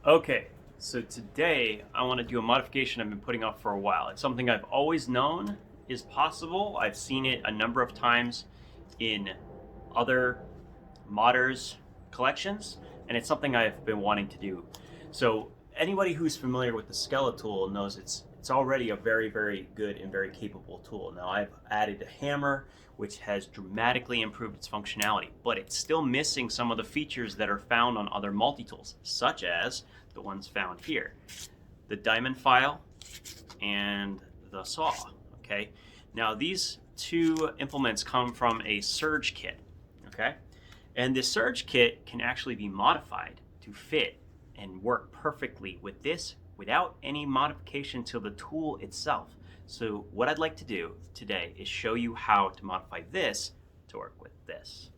Okay, so today I want to do a modification I've been putting off for a while. It's something I've always known is possible. I've seen it a number of times in other modders collections, and it's something I've been wanting to do. So anybody who's familiar with the Skeletool knows it's already a very good and very capable tool. Now I've added a hammer which has dramatically improved its functionality, but it's still missing some of the features that are found on other multi-tools, such as the ones found here. The diamond file and the saw, okay? Now these two implements come from a surge kit, okay? And this surge kit can actually be modified to fit and work perfectly with this without any modification to the tool itself. So what I'd like to do today is show you how to modify this to work with this.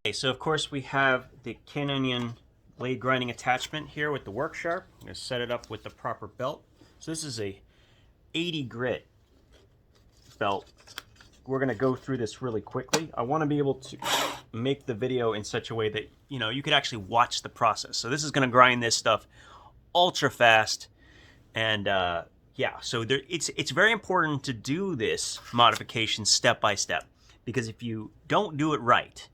Okay, so of course we have the Canyon blade grinding attachment here with the work sharp. I'm going to set it up with the proper belt. So this is a 80 grit belt. We're going to go through this really quickly. I want to be able to make the video in such a way that you could actually watch the process. So this is going to grind this stuff ultra fast, and yeah, so it's very important to do this modification step by step, because if you don't do it right,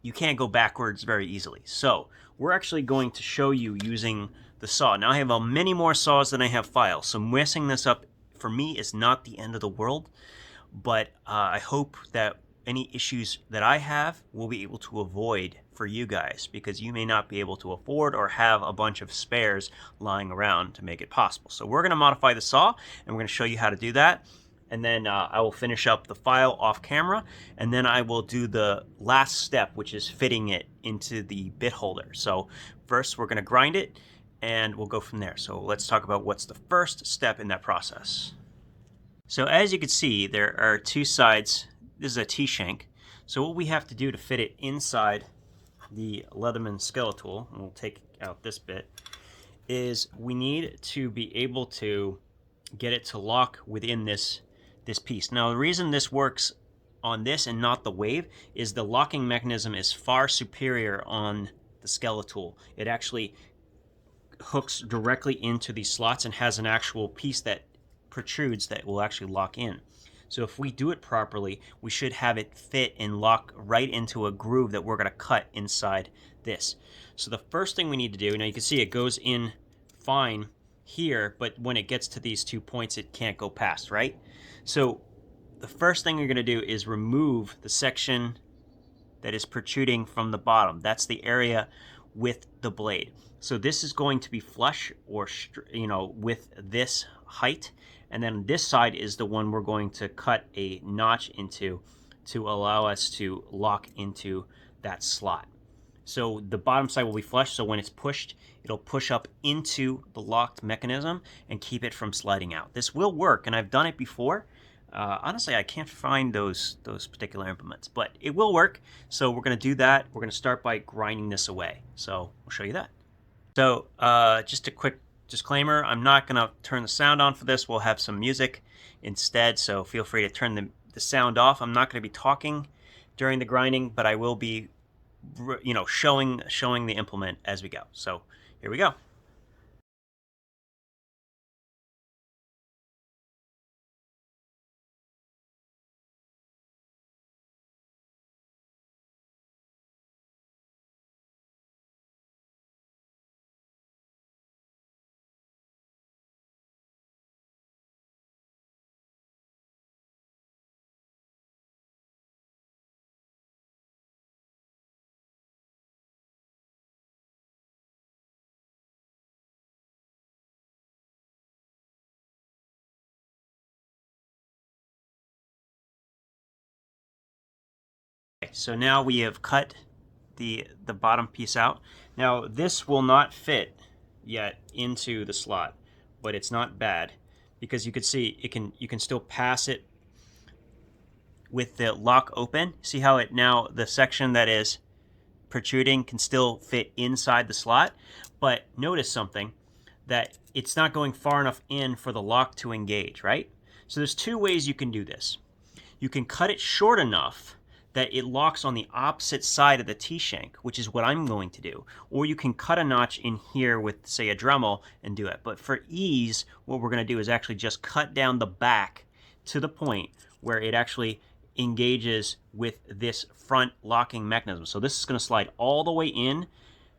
you can't go backwards very easily. So we're actually going to show you using the saw. Now I have many more saws than I have files, so messing this up for me is not the end of the world, but I hope that any issues that I have will be able to avoid for you guys, because you may not be able to afford or have a bunch of spares lying around to make it possible. So we're going to modify the saw, and we're going to show you how to do that. And then I will finish up the file off camera, and then I will do the last step, which is fitting it into the bit holder. So first we're going to grind it, and we'll go from there. So let's talk about what's the first step in that process. So as you can see, there are two sides. This is a t-shank. So what we have to do to fit it inside the Leatherman Skeletool, and we'll take out this bit, is we need to be able to get it to lock within this piece. Now the reason this works on this and not the wave is the locking mechanism is far superior on the Skeletool. It actually hooks directly into these slots and has an actual piece that protrudes that will actually lock in. So if we do it properly, we should have it fit and lock right into a groove that we're going to cut inside this. So the first thing we need to do, now you can see it goes in fine here, but when it gets to these 2 points, it can't go past, right? So the first thing you're going to do is remove the section that is protruding from the bottom. That's the area with the blade. So this is going to be flush, or with this height, and then this side is the one we're going to cut a notch into to allow us to lock into that slot. So the bottom side will be flush, so when it's pushed, it'll push up into the locked mechanism and keep it from sliding out. This will work, and I've done it before. Honestly, I can't find those particular implements, but it will work. So we're going to do that. We're going to start by grinding this away. So we'll show you that. So just a quick disclaimer, I'm not going to turn the sound on for this. We'll have some music instead, so feel free to turn the sound off. I'm not going to be talking during the grinding, but I will be showing the implement as we go. So here we go. Okay, so now we have cut the bottom piece out. Now this will not fit yet into the slot, but it's not bad, because you can see you can still pass it with the lock open. See how the section that is protruding can still fit inside the slot, but notice something, that it's not going far enough in for the lock to engage, right? So there's two ways you can do this. you can cut it short enough that it locks on the opposite side of the t-shank, which is what I'm going to do. Or you can cut a notch in here with, say, a Dremel and do it. But for ease, what we're going to do is actually just cut down the back to the point where it actually engages with this front locking mechanism. So this is going to slide all the way in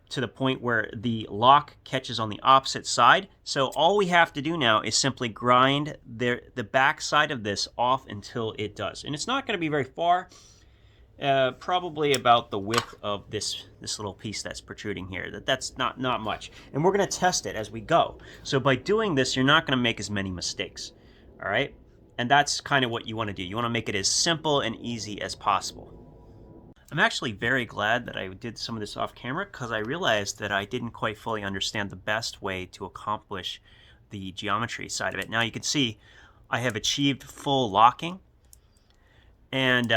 to the point where the lock catches on the opposite side. So all we have to do now is simply grind the back side of this off until it does. And it's not going to be very far. Probably about the width of this little piece that's protruding here. That's not much. And we're going to test it as we go. So by doing this, you're not going to make as many mistakes. All right? And that's kind of what you want to do. You want to make it as simple and easy as possible. I'm actually very glad that I did some of this off camera, because I realized that I didn't quite fully understand the best way to accomplish the geometry side of it. Now you can see I have achieved full locking, and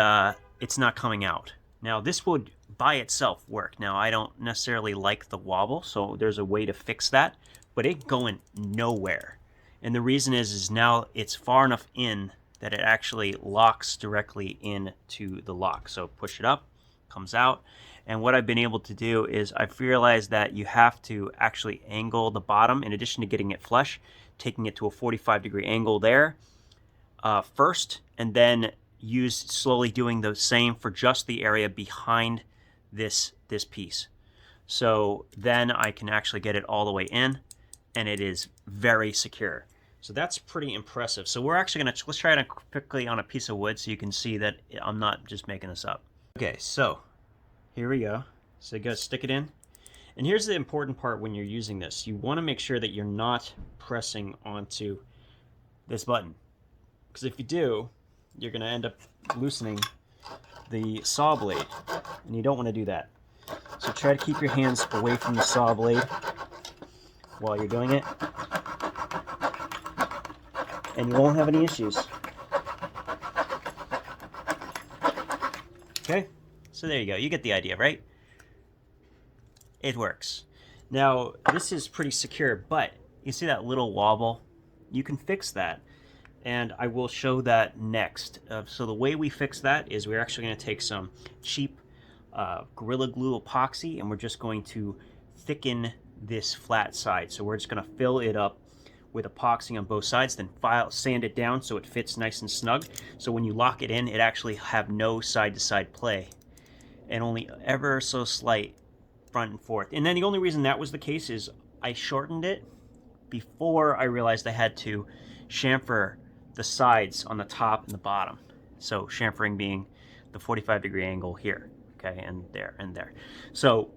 it's not coming out. Now this would by itself work. Now I don't necessarily like the wobble, so there's a way to fix that, but it going nowhere. And the reason is now it's far enough in that it actually locks directly into the lock. So push it up, comes out. And what I've been able to do is I've realized that you have to actually angle the bottom, in addition to getting it flush, taking it to a 45-degree angle there first, and then slowly doing the same for just the area behind this piece. So then I can actually get it all the way in, and it is very secure. So that's pretty impressive. So we're actually going to, let's try it quickly on a piece of wood so you can see that I'm not just making this up. Okay, so here we go. So you got to stick it in. And here's the important part when you're using this. You want to make sure that you're not pressing onto this button. Because if you do, you're going to end up loosening the saw blade. And you don't want to do that. So try to keep your hands away from the saw blade while you're doing it. And you won't have any issues. Okay, so there you go. You get the idea, right? It works. Now, this is pretty secure, but you see that little wobble? You can fix that, and I will show that next. So the way we fix that is we're actually going to take some cheap Gorilla Glue epoxy, and we're just going to thicken this flat side. So we're just going to fill it up with epoxy on both sides, then sand it down so it fits nice and snug. So when you lock it in, it actually have no side-to-side play, and only ever so slight front and forth. And then the only reason that was the case is I shortened it before I realized I had to chamfer the sides on the top and the bottom. So chamfering being the 45-degree angle here, okay, and there and there. So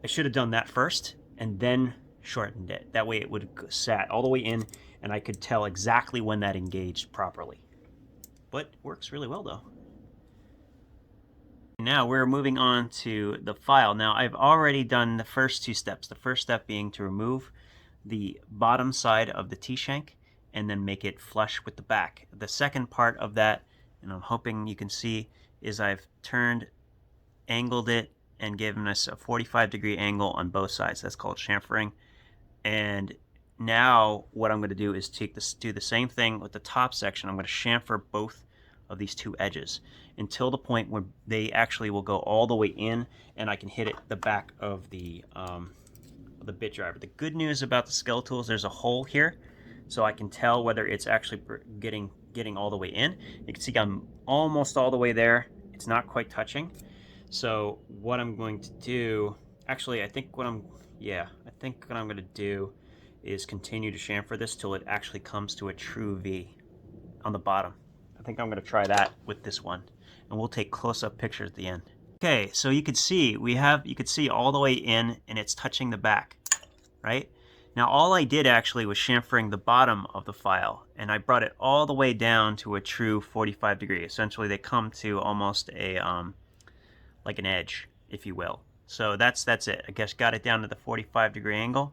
I should have done that first and then shortened it. That way it would have sat all the way in and I could tell exactly when that engaged properly. But works really well though. Now we're moving on to the file. Now I've already done the first two steps. The first step being to remove the bottom side of the T-shank and then make it flush with the back. The second part of that, and I'm hoping you can see, is I've angled it and given us a 45-degree angle on both sides. That's called chamfering. And now what I'm going to do is do the same thing with the top section. I'm going to chamfer both of these two edges until the point where they actually will go all the way in and I can hit the back of the bit driver. The good news about the Skeletool is there's a hole here, so I can tell whether it's actually getting all the way in. You can see I'm almost all the way there. It's not quite touching. So what I'm going to do, actually I think what I'm going to do is continue to chamfer this till it actually comes to a true V on the bottom. I think I'm going to try that with this one, and we'll take close-up pictures at the end. Okay, so you could see you could see all the way in, and it's touching the back, right? Now all I did actually was chamfering the bottom of the file, and I brought it all the way down to a true 45 degree. Essentially, they come to almost a like an edge, if you will. So that's it. I guess got it down to the 45-degree angle.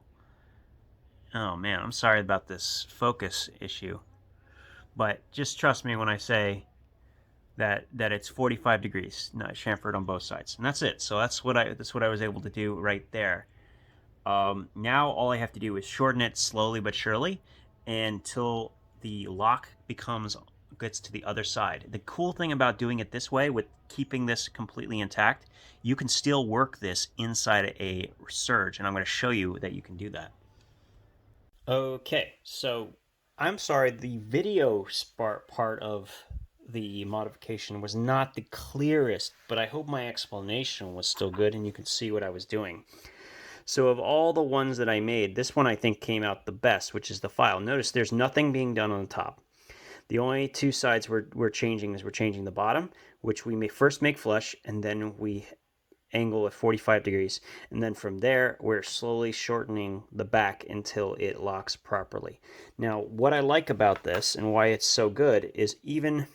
Oh man, I'm sorry about this focus issue, but just trust me when I say that it's 45 degrees, not chamfered on both sides, and that's it. So that's what I was able to do right there. Now all I have to do is shorten it slowly but surely until the lock becomes gets to the other side. The cool thing about doing it this way, with keeping this completely intact, you can still work this inside a surge, and I'm going to show you that you can do that. Okay, so I'm sorry, the video part of the modification was not the clearest, but I hope my explanation was still good and you can see what I was doing. So of all the ones that I made, this one I think came out the best, which is the file. Notice there's nothing being done on the top. The only two sides we're changing is we're changing the bottom, which we may first make flush, and then we angle at 45 degrees. And then from there, we're slowly shortening the back until it locks properly. Now, what I like about this and why it's so good is even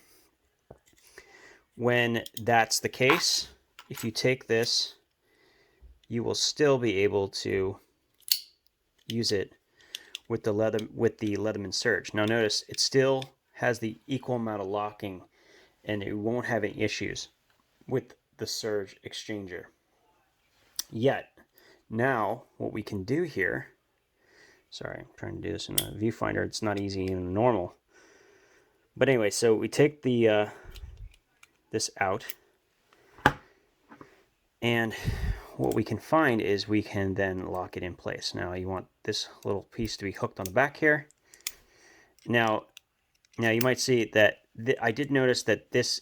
when that's the case, if you take this, you will still be able to use it with the Leatherman Surge. Now notice it still has the equal amount of locking and it won't have any issues with the Surge exchanger. Yet, now what we can do here, sorry, I'm trying to do this in a viewfinder, it's not easy in normal. But anyway, so we take the this out, and what we can find is we can then lock it in place. Now you want this little piece to be hooked on the back here. Now you might see that I did notice that this,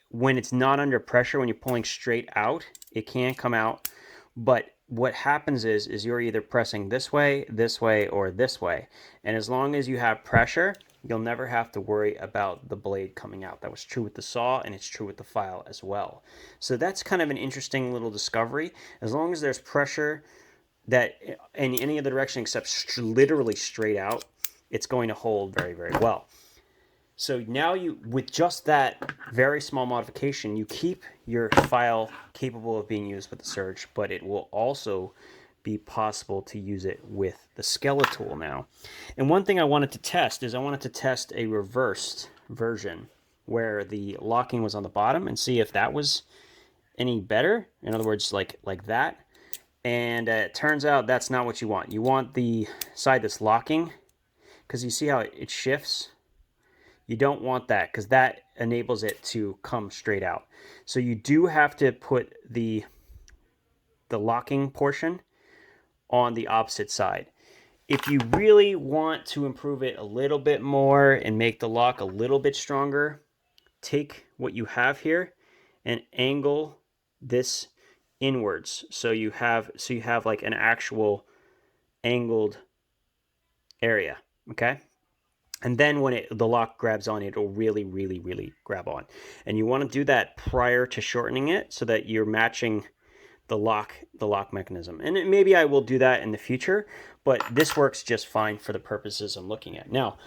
when it's not under pressure, when you're pulling straight out, it can come out. But what happens is you're either pressing this way, or this way. And as long as you have pressure, you'll never have to worry about the blade coming out. That was true with the saw, and it's true with the file as well. So that's kind of an interesting little discovery. As long as there's pressure that in any other direction except literally straight out, it's going to hold very, very well. So now with just that very small modification, you keep your file capable of being used with the Surge, but it will also be possible to use it with the Skeletool now. And one thing I wanted to test is I wanted to test a reversed version where the locking was on the bottom and see if that was any better. In other words, like that. And it turns out that's not what you want. You want the side that's locking, because you see how it shifts? You don't want that, because that enables it to come straight out. So you do have to put the locking portion on the opposite side. If you really want to improve it a little bit more and make the lock a little bit stronger, take what you have here and angle this inwards. So you have like an actual angled area, okay? And then when the lock grabs on, it'll really, really, really grab on. And you want to do that prior to shortening it so that you're matching the lock mechanism. And maybe I will do that in the future, but this works just fine for the purposes I'm looking at. Now,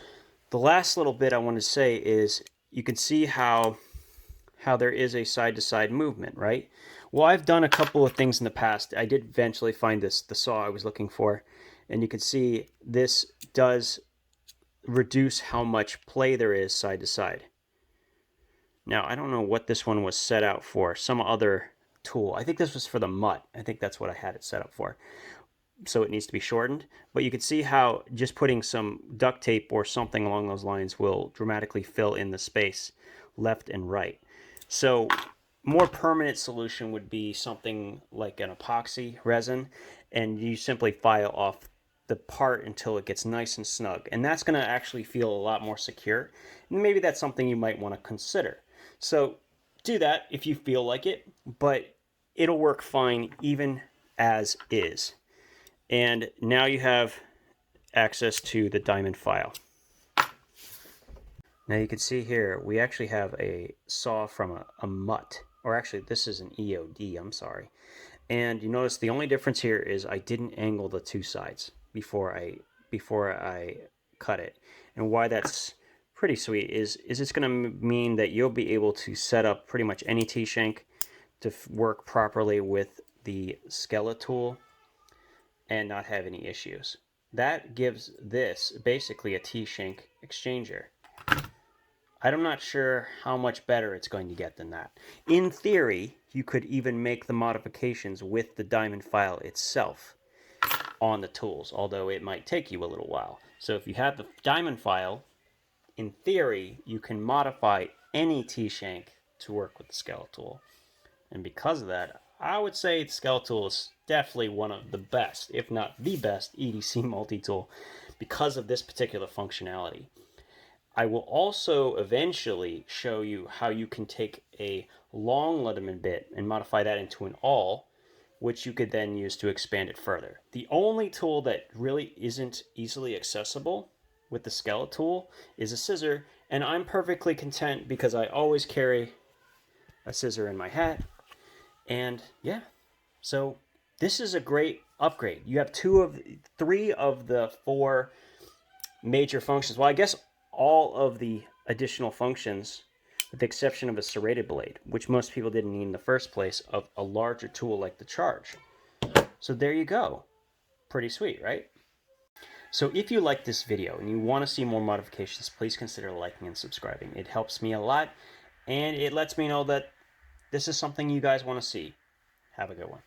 the last little bit I want to say is you can see how there is a side-to-side movement, right? Well, I've done a couple of things in the past. I did eventually find the saw I was looking for, and you can see this does reduce how much play there is side to side. Now, I don't know what this one was set out for. Some other tool. I think this was for the mutt. I think that's what I had it set up for. So it needs to be shortened. But you can see how just putting some duct tape or something along those lines will dramatically fill in the space left and right. So more permanent solution would be something like an epoxy resin, and you simply file off the part until it gets nice and snug, and that's going to actually feel a lot more secure. And maybe that's something you might want to consider. So do that if you feel like it, but it'll work fine even as is. And now you have access to the diamond file. Now you can see here we actually have a saw from a mutt, or actually this is an EOD, I'm sorry. And you notice the only difference here is I didn't angle the two sides before I cut it. And why that's pretty sweet is it's going to mean that you'll be able to set up pretty much any t-shank to work properly with the Skeletool and not have any issues. That gives this basically a t-shank exchanger. I'm not sure how much better it's going to get than that. In theory, you could even make the modifications with the diamond file itself on the tools, although it might take you a little while. So if you have the diamond file in theory, you can modify any T-shank to work with the Skeletool. And because of that, I would say the Skeletool is definitely one of the best, if not the best, EDC multi-tool because of this particular functionality. I will also eventually show you how you can take a long Leatherman bit and modify that into an awl, which you could then use to expand it further. The only tool that really isn't easily accessible with the Skeletool is a scissor, and I'm perfectly content because I always carry a scissor in my hat. And yeah, so this is a great upgrade. You have three of the four major functions. Well, I guess all of the additional functions, with the exception of a serrated blade, which most people didn't need in the first place, of a larger tool like the Charge. So there you go. Pretty sweet, right? So if you like this video and you want to see more modifications, please consider liking and subscribing. It helps me a lot, and it lets me know that this is something you guys want to see. Have a good one.